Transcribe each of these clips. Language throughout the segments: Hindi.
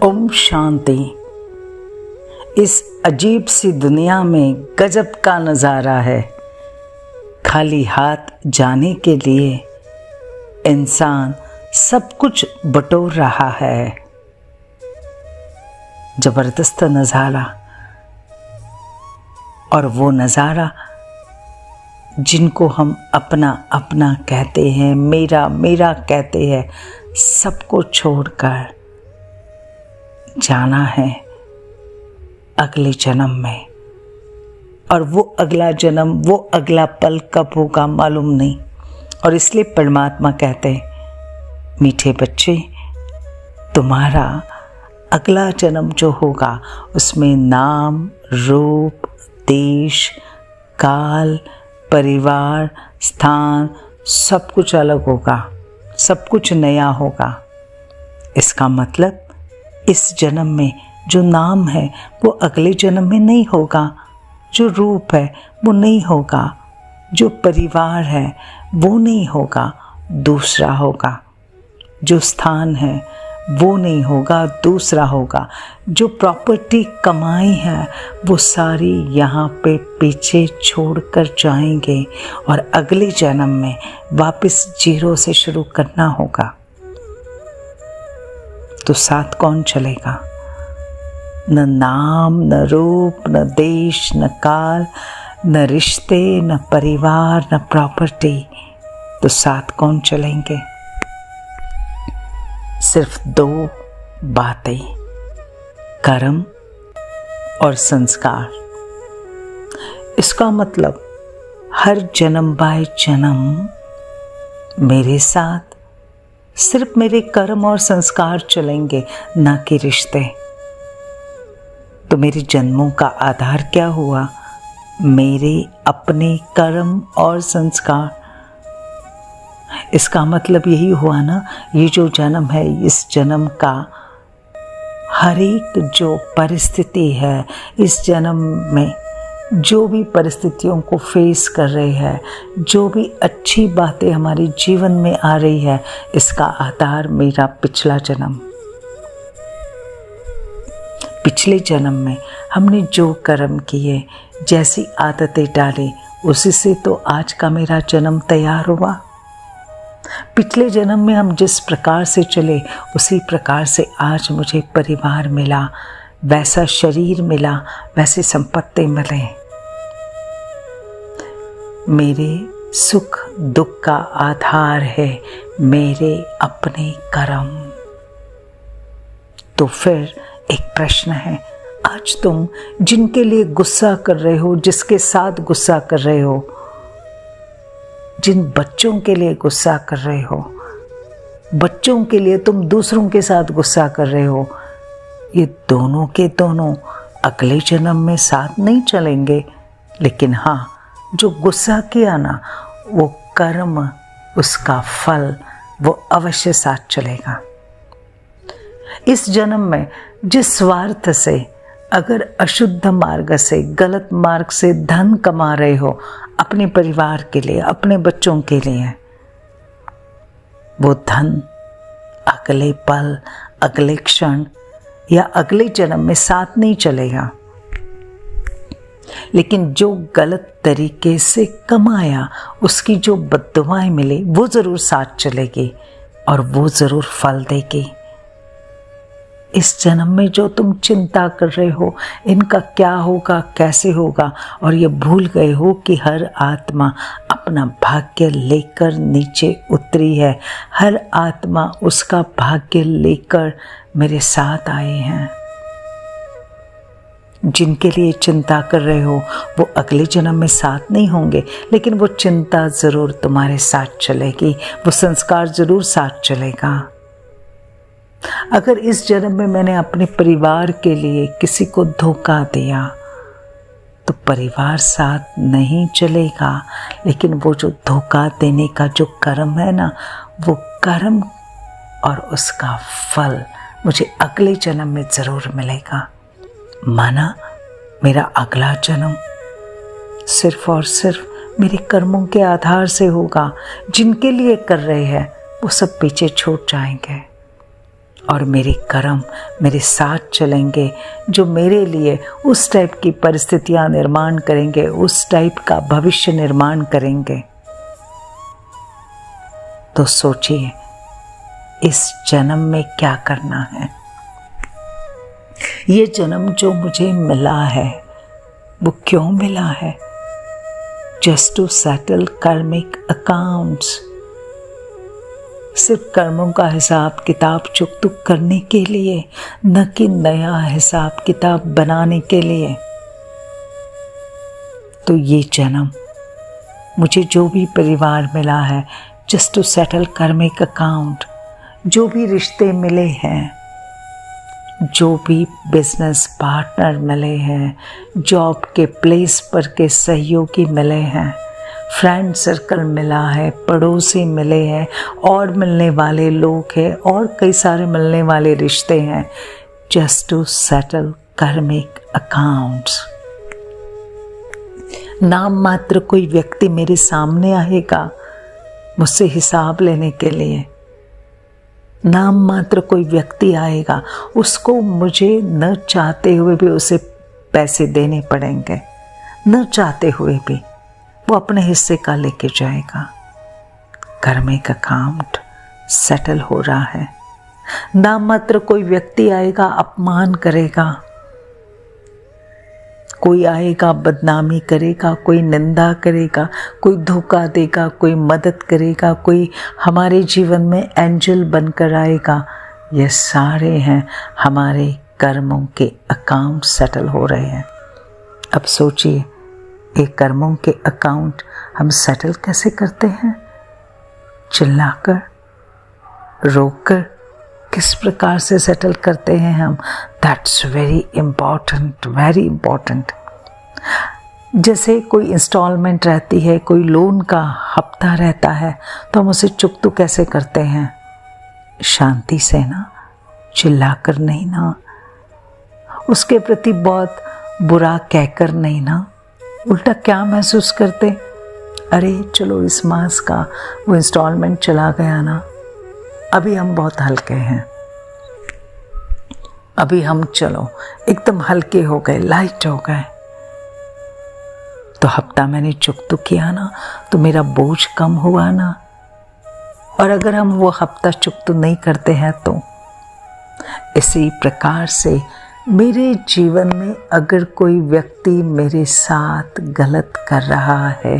ओम शांति। इस अजीब सी दुनिया में गजब का नज़ारा है। खाली हाथ जाने के लिए इंसान सब कुछ बटोर रहा है। जबरदस्त नज़ारा, और वो नज़ारा जिनको हम अपना अपना कहते हैं, मेरा मेरा कहते हैं, सबको छोड़कर जाना है अगले जन्म में। और वो अगला जन्म, वो अगला पल कब होगा मालूम नहीं। और इसलिए परमात्मा कहते हैं, मीठे बच्चे, तुम्हारा अगला जन्म जो होगा उसमें नाम, रूप, देश, काल, परिवार, स्थान, सब कुछ अलग होगा, सब कुछ नया होगा। इसका मतलब इस जन्म में जो नाम है वो अगले जन्म में नहीं होगा, जो रूप है वो नहीं होगा, जो परिवार है वो नहीं होगा, दूसरा होगा। जो स्थान है वो नहीं होगा, दूसरा होगा। जो प्रॉपर्टी कमाई है वो सारी यहाँ पे पीछे छोड़कर जाएंगे और अगले जन्म में वापस जीरो से शुरू करना होगा। तो साथ कौन चलेगा? न नाम, न रूप, न देश, न काल, न रिश्ते, न परिवार, न प्रॉपर्टी। तो साथ कौन चलेंगे? सिर्फ दो बातें, कर्म और संस्कार। इसका मतलब हर जन्म बाय जन्म मेरे साथ सिर्फ मेरे कर्म और संस्कार चलेंगे, ना कि रिश्ते। तो मेरे जन्मों का आधार क्या हुआ? मेरे अपने कर्म और संस्कार। इसका मतलब यही हुआ ना, ये जो जन्म है, इस जन्म का हर एक जो परिस्थिति है, इस जन्म में जो भी परिस्थितियों को फेस कर रहे हैं, जो भी अच्छी बातें हमारे जीवन में आ रही है, इसका आधार मेरा पिछला जन्म। पिछले जन्म में हमने जो कर्म किए, जैसी आदतें डाली, उसी से तो आज का मेरा जन्म तैयार हुआ। पिछले जन्म में हम जिस प्रकार से चले, उसी प्रकार से आज मुझे परिवार मिला, वैसा शरीर मिला, वैसे संपत्ति मिले। मेरे सुख दुख का आधार है मेरे अपने कर्म। तो फिर एक प्रश्न है, आज तुम जिनके लिए गुस्सा कर रहे हो, जिसके साथ गुस्सा कर रहे हो, जिन बच्चों के लिए गुस्सा कर रहे हो, बच्चों के लिए तुम दूसरों के साथ गुस्सा कर रहे हो, ये दोनों के दोनों अगले जन्म में साथ नहीं चलेंगे। लेकिन हाँ, जो गुस्सा किया ना, वो कर्म, उसका फल वो अवश्य साथ चलेगा। इस जन्म में जिस स्वार्थ से, अगर अशुद्ध मार्ग से, गलत मार्ग से धन कमा रहे हो अपने परिवार के लिए, अपने बच्चों के लिए, वो धन अगले पल, अगले क्षण या अगले जन्म में साथ नहीं चलेगा। लेकिन जो गलत तरीके से कमाया, उसकी जो बद्दुआएं मिले, वो ज़रूर साथ चलेगी और वो ज़रूर फल देगी। इस जन्म में जो तुम चिंता कर रहे हो, इनका क्या होगा, कैसे होगा, और ये भूल गए हो कि हर आत्मा अपना भाग्य लेकर नीचे उतरी है। हर आत्मा उसका भाग्य लेकर मेरे साथ आए हैं। जिनके लिए चिंता कर रहे हो वो अगले जन्म में साथ नहीं होंगे, लेकिन वो चिंता ज़रूर तुम्हारे साथ चलेगी, वो संस्कार ज़रूर साथ चलेगा। अगर इस जन्म में मैंने अपने परिवार के लिए किसी को धोखा दिया, तो परिवार साथ नहीं चलेगा। लेकिन वो जो धोखा देने का जो कर्म है ना, वो कर्म और उसका फल मुझे अगले जन्म में ज़रूर मिलेगा। माना मेरा अगला जन्म सिर्फ और सिर्फ मेरे कर्मों के आधार से होगा। जिनके लिए कर रहे हैं वो सब पीछे छूट जाएंगे और मेरे कर्म मेरे साथ चलेंगे, जो मेरे लिए उस टाइप की परिस्थितियां निर्माण करेंगे, उस टाइप का भविष्य निर्माण करेंगे। तो सोचिए इस जन्म में क्या करना है। ये जन्म जो मुझे मिला है वो क्यों मिला है? जस्ट टू सेटल कार्मिक अकाउंट्स, सिर्फ कर्मों का हिसाब किताब चुकता करने के लिए, न कि नया हिसाब किताब बनाने के लिए। तो ये जन्म मुझे जो भी परिवार मिला है, just to settle karmic account, जो भी रिश्ते मिले हैं, जो भी बिजनेस पार्टनर मिले हैं, जॉब के प्लेस पर के सहयोगी मिले हैं, फ्रेंड सर्कल मिला है, पड़ोसी मिले हैं, और मिलने वाले लोग हैं, और कई सारे मिलने वाले रिश्ते हैं, जस्ट टू सेटल कार्मिक अकाउंट्स। नाम मात्र कोई व्यक्ति मेरे सामने आएगा मुझसे हिसाब लेने के लिए, नाम मात्र कोई व्यक्ति आएगा, उसको मुझे न चाहते हुए भी उसे पैसे देने पड़ेंगे, न चाहते हुए भी वो अपने हिस्से का लेके जाएगा। कार्मिक अकाउंट सेटल हो रहा है। नाम मात्र कोई व्यक्ति आएगा, अपमान करेगा, कोई आएगा बदनामी करेगा, कोई निंदा करेगा, कोई धोखा देगा, कोई मदद करेगा, कोई हमारे जीवन में एंजल बनकर आएगा। ये सारे हैं हमारे कर्मों के अकाउंट सेटल हो रहे हैं। अब सोचिए ये कर्मों के अकाउंट हम सेटल कैसे करते हैं? चिल्लाकर, रोककर, किस प्रकार से सेटल करते हैं हम? That's very important, very important. जैसे कोई इंस्टॉलमेंट रहती है, कोई लोन का हफ्ता रहता है, तो हम उसे चुकता कैसे करते हैं? शांति से ना, चिल्लाकर नहीं ना, उसके प्रति बहुत बुरा कहकर नहीं ना। उल्टा क्या महसूस करते? अरे चलो इस मास का वो इंस्टॉलमेंट चला गया ना, अभी हम बहुत हल्के हैं, अभी हम चलो एकदम हल्के हो गए, लाइट हो गए। तो हफ्ता मैंने चुकता किया ना, तो मेरा बोझ कम हुआ ना। और अगर हम वो हफ्ता चुकता नहीं करते हैं तो इसी प्रकार से मेरे जीवन में अगर कोई व्यक्ति मेरे साथ गलत कर रहा है,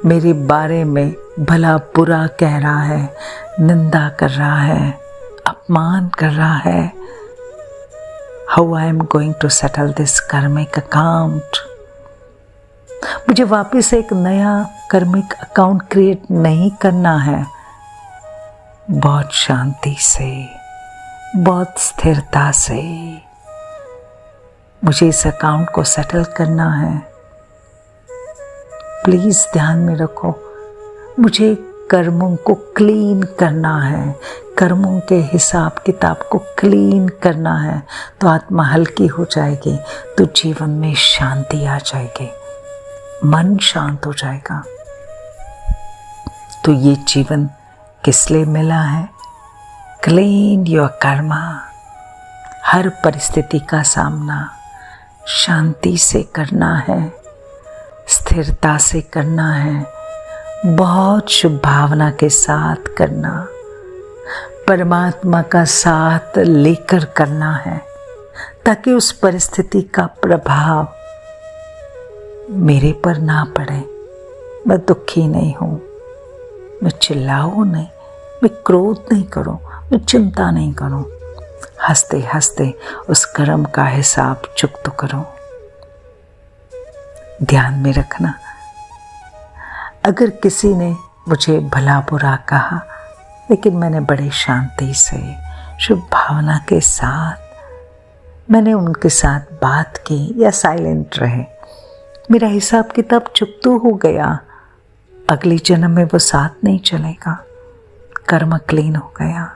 मेरे बारे में भला बुरा कह रहा है, निंदा कर रहा है, अपमान कर रहा है, how I am going to settle this karmic account? मुझे वापस एक नया कार्मिक अकाउंट क्रिएट नहीं करना है। बहुत शांति से, बहुत स्थिरता से मुझे इस अकाउंट को सेटल करना है। प्लीज ध्यान में रखो, मुझे कर्मों को क्लीन करना है, कर्मों के हिसाब किताब को क्लीन करना है। तो आत्मा हल्की हो जाएगी, तो जीवन में शांति आ जाएगी, मन शांत हो जाएगा। तो ये जीवन किस लिए मिला है? Clean your Karma. हर परिस्थिति का सामना शांति से करना है, स्थिरता से करना है, बहुत शुभ भावना के साथ करना, परमात्मा का साथ लेकर करना है, ताकि उस परिस्थिति का प्रभाव मेरे पर ना पड़े। मैं दुखी नहीं हूँ, मैं चिल्लाऊँ नहीं, मैं क्रोध नहीं करूँ, मैं चिंता नहीं करूँ, हंसते हंसते उस कर्म का हिसाब चुकता करूँ। ध्यान में रखना, अगर किसी ने मुझे भला बुरा कहा, लेकिन मैंने बड़े शांति से, शुभ भावना के साथ मैंने उनके साथ बात की या साइलेंट रहे, मेरा हिसाब किताब चुकता हो गया, अगले जन्म में वो साथ नहीं चलेगा, कर्म क्लीन हो गया।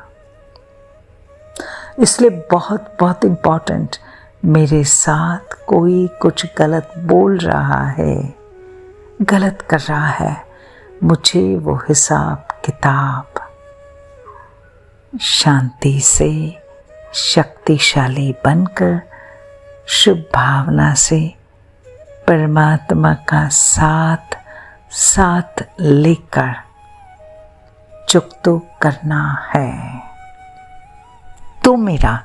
इसलिए बहुत बहुत इम्पॉर्टेंट, मेरे साथ कोई कुछ गलत बोल रहा है, गलत कर रहा है, मुझे वो हिसाब किताब शांति से शक्तिशाली बनकर शुभ भावना से परमात्मा का साथ साथ लेकर जुगतू करना है। तो मेरा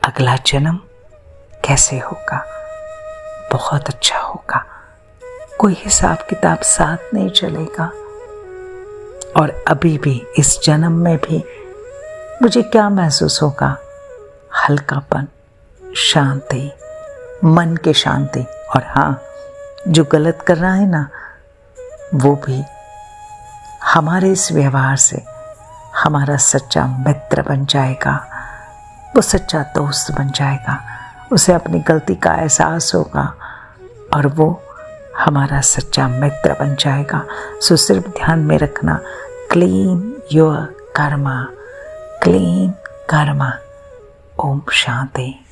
अगला जन्म कैसे होगा? बहुत अच्छा होगा। कोई हिसाब किताब साथ नहीं चलेगा। और अभी भी इस जन्म में भी मुझे क्या महसूस होगा? हल्कापन, शांति, मन की शांति। और हाँ, जो गलत कर रहा है ना, वो भी हमारे इस व्यवहार से हमारा सच्चा मित्र बन जाएगा, वो सच्चा दोस्त बन जाएगा। उसे अपनी गलती का एहसास होगा और वो हमारा सच्चा मित्र बन जाएगा। सो सिर्फ ध्यान में रखना, clean your karma, clean karma. ओम शांति।